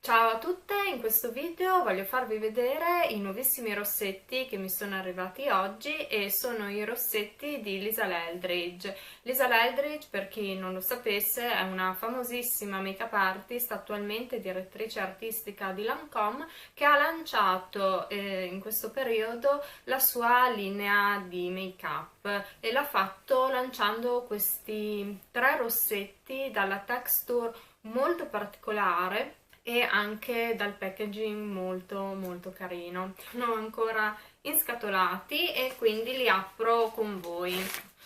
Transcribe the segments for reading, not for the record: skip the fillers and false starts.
Ciao a tutte, in questo video voglio farvi vedere i nuovissimi rossetti che mi sono arrivati oggi e sono i rossetti di Lisa Eldridge. Lisa Eldridge, per chi non lo sapesse, è una famosissima make-up artist, attualmente direttrice artistica di Lancôme, che ha lanciato in questo periodo la sua linea di make-up e l'ha fatto lanciando questi 3 rossetti dalla texture molto particolare e anche dal packaging molto carino. Sono ancora inscatolati e quindi li apro con voi.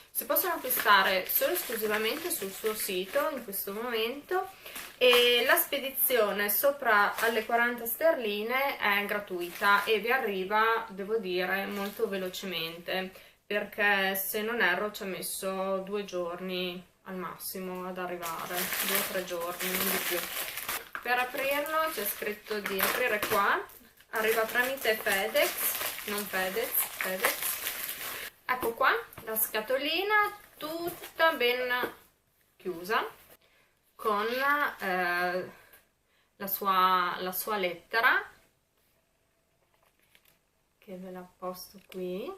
Si possono acquistare solo esclusivamente sul suo sito in questo momento e la spedizione sopra alle 40 sterline è gratuita e vi arriva, devo dire, molto velocemente, perché se non erro ci ha messo 2 giorni al massimo ad arrivare, 2 o 3 giorni, non di più. Per aprirlo c'è scritto di aprire qua, arriva tramite FedEx, non FedEx. Ecco qua la scatolina tutta ben chiusa con la sua lettera, che ve la posto qui.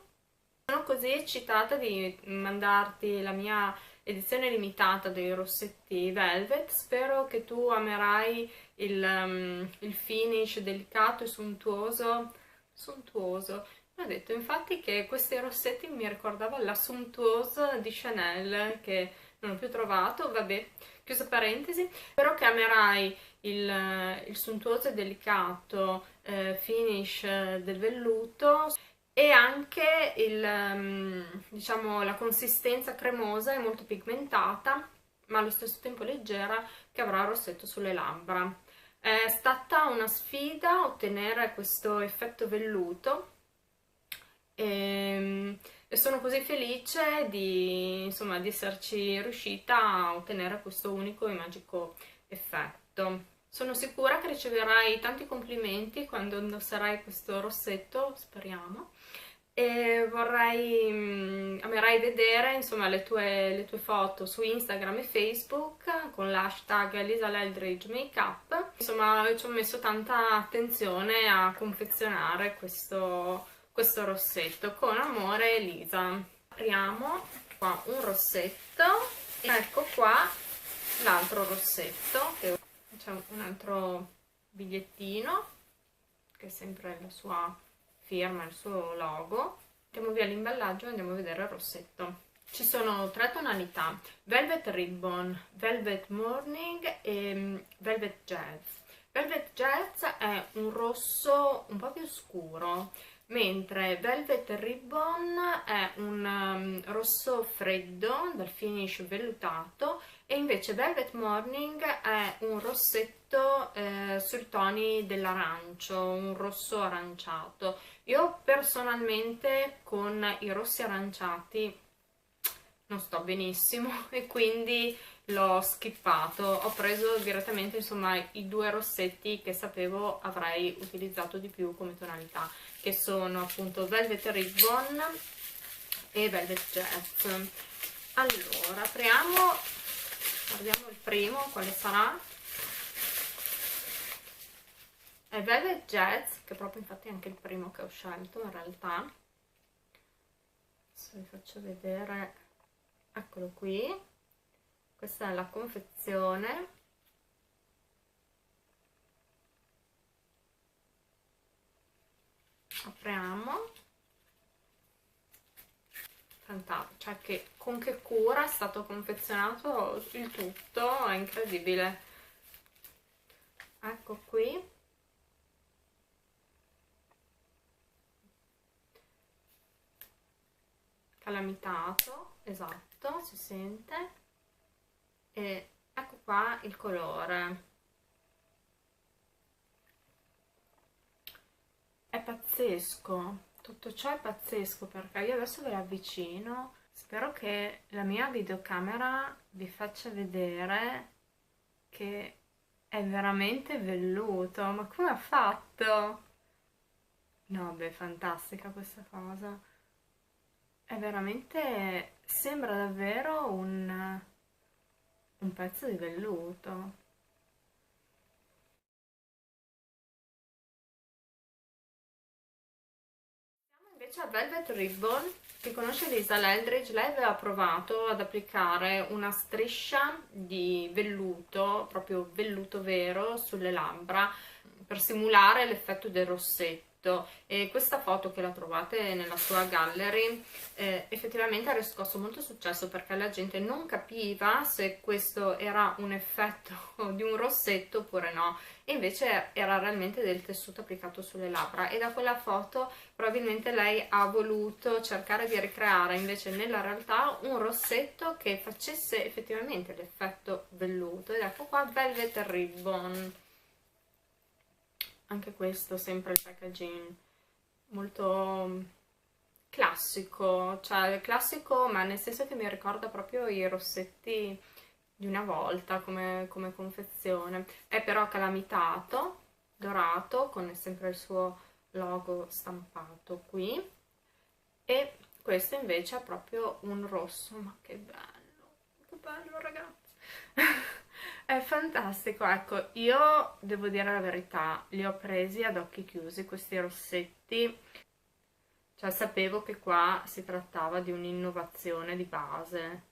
Sono così eccitata di mandarti la mia edizione limitata dei rossetti Velvet. Spero che tu amerai il finish delicato e sontuoso. Mi ha detto infatti che questi rossetti mi ricordavano la Sumptueuse di Chanel, che non ho più trovato, vabbè, chiusa parentesi. Spero che amerai il sontuoso e delicato finish del velluto e anche diciamo, la consistenza cremosa e molto pigmentata, ma allo stesso tempo leggera, che avrà il rossetto sulle labbra. È stata una sfida ottenere questo effetto velluto e sono così felice di, insomma, di esserci riuscita a ottenere questo unico e magico effetto. Sono sicura che riceverai tanti complimenti quando indosserai questo rossetto, speriamo, e amerai vedere, insomma, le tue foto su Instagram e Facebook con l'hashtag Lisa Eldridge Makeup. Insomma, ci ho messo tanta attenzione a confezionare questo rossetto. Con amore, Lisa. Apriamo qua un rossetto, ecco qua l'altro rossetto, che c'è un altro bigliettino che è sempre la sua firma, il suo logo. Mettiamo via l'imballaggio e andiamo a vedere il rossetto. Ci sono 3 tonalità: Velvet Ribbon, Velvet Morning e Velvet Jazz. Velvet Jazz è un rosso un po' più scuro, mentre Velvet Ribbon è un rosso freddo dal finish vellutato, e invece Velvet Morning è un rossetto sui toni dell'arancio, un rosso aranciato. Io personalmente con i rossi aranciati non sto benissimo e quindi l'ho skippato. Ho preso direttamente, insomma, i 2 rossetti che sapevo avrei utilizzato di più come tonalità, che sono appunto Velvet Ribbon e Velvet Jazz. Allora, apriamo, guardiamo il primo, quale sarà? È Velvet Jazz, che proprio infatti è anche il primo che ho scelto in realtà. Adesso vi faccio vedere, eccolo qui. Questa è la confezione. Apriamo. Fantastico, cioè che con che cura è stato confezionato il tutto, è incredibile. Ecco qui. Calamitato, esatto, si sente. E ecco qua il colore. È pazzesco, tutto ciò è pazzesco, perché io adesso ve l'avvicino. Spero che la mia videocamera vi faccia vedere che è veramente velluto. Ma come ha fatto? No, beh, fantastica questa cosa. È veramente, sembra davvero un pezzo di velluto. Invece a Velvet Ribbon, chi conosce Lisa Eldridge, lei aveva provato ad applicare una striscia di velluto, proprio velluto vero, sulle labbra per simulare l'effetto del rossetto, e questa foto che la trovate nella sua gallery effettivamente ha riscosso molto successo perché la gente non capiva se questo era un effetto di un rossetto oppure no, e invece era realmente del tessuto applicato sulle labbra, e da quella foto probabilmente lei ha voluto cercare di ricreare invece nella realtà un rossetto che facesse effettivamente l'effetto velluto, ed ecco qua Velvet Ribbon. Anche questo sempre il packaging molto classico, cioè classico ma nel senso che mi ricorda proprio i rossetti di una volta come confezione. È però calamitato, dorato, con sempre il suo logo stampato qui, e questo invece è proprio un rosso, ma che bello ragazzi! È fantastico, ecco, io devo dire la verità, li ho presi ad occhi chiusi questi rossetti, cioè sapevo che qua si trattava di un'innovazione di base.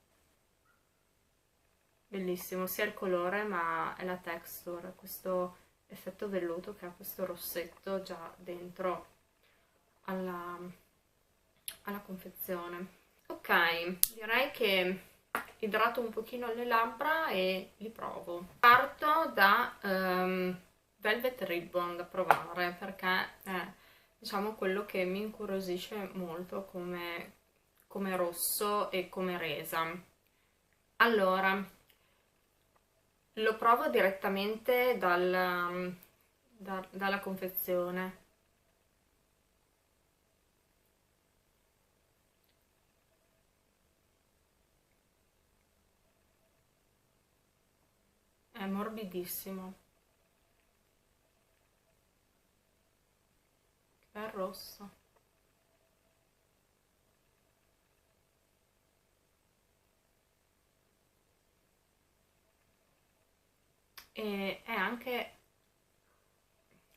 Bellissimo, sia il colore ma è la texture, questo effetto velluto che ha questo rossetto già dentro alla, alla confezione. Ok, direi che idrato un pochino le labbra e li provo. Parto da Velvet Ribbon da provare perché è, diciamo, quello che mi incuriosisce molto come rosso e come resa. Allora, lo provo direttamente dalla confezione. È morbidissimo, che bel rosso. E è anche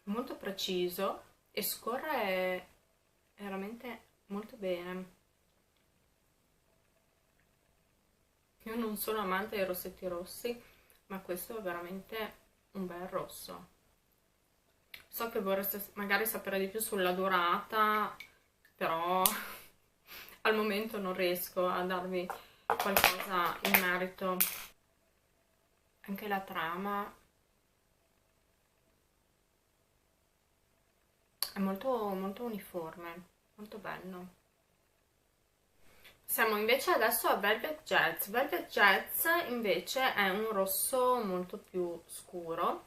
molto preciso e scorre veramente molto bene. Io non sono amante dei rossetti rossi, ma questo è veramente un bel rosso. So che vorreste magari sapere di più sulla durata, però al momento non riesco a darvi qualcosa in merito. Anche la trama è molto uniforme, molto bello. Siamo invece adesso a Velvet Jazz. Velvet Jazz invece è un rosso molto più scuro,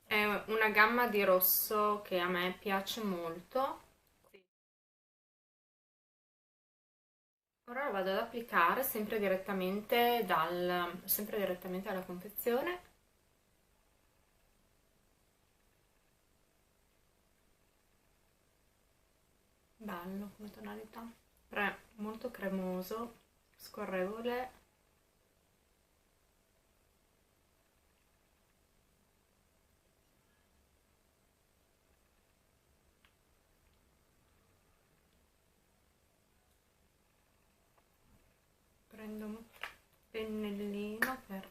è una gamma di rosso che a me piace molto. Ora lo vado ad applicare sempre direttamente alla confezione. Bello come tonalità, molto cremoso, scorrevole. Prendo un pennellino per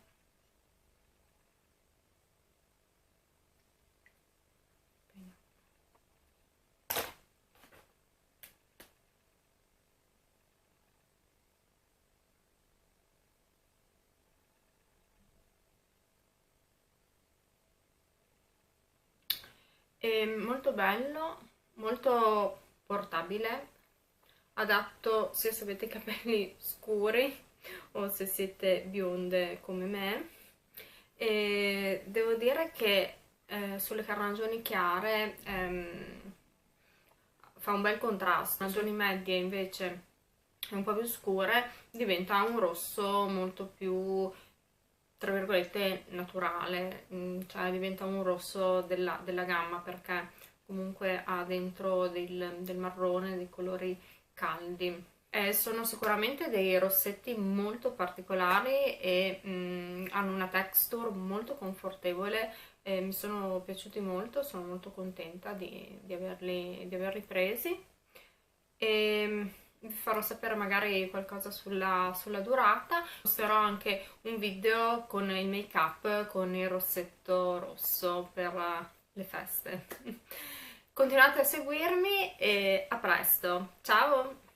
è molto bello, molto portabile, adatto sia se avete i capelli scuri o se siete bionde come me. E devo dire che sulle carnagioni chiare fa un bel contrasto, carnagioni medie invece un po' più scure diventa un rosso molto più, tra virgolette, naturale, cioè diventa un rosso della gamma perché comunque ha dentro del marrone, dei colori caldi. Sono sicuramente dei rossetti molto particolari e hanno una texture molto confortevole, mi sono piaciuti molto, sono molto contenta di averli presi. e vi farò sapere magari qualcosa sulla durata. Posterò anche un video con il make up con il rossetto rosso per le feste. Continuate a seguirmi e a presto, ciao!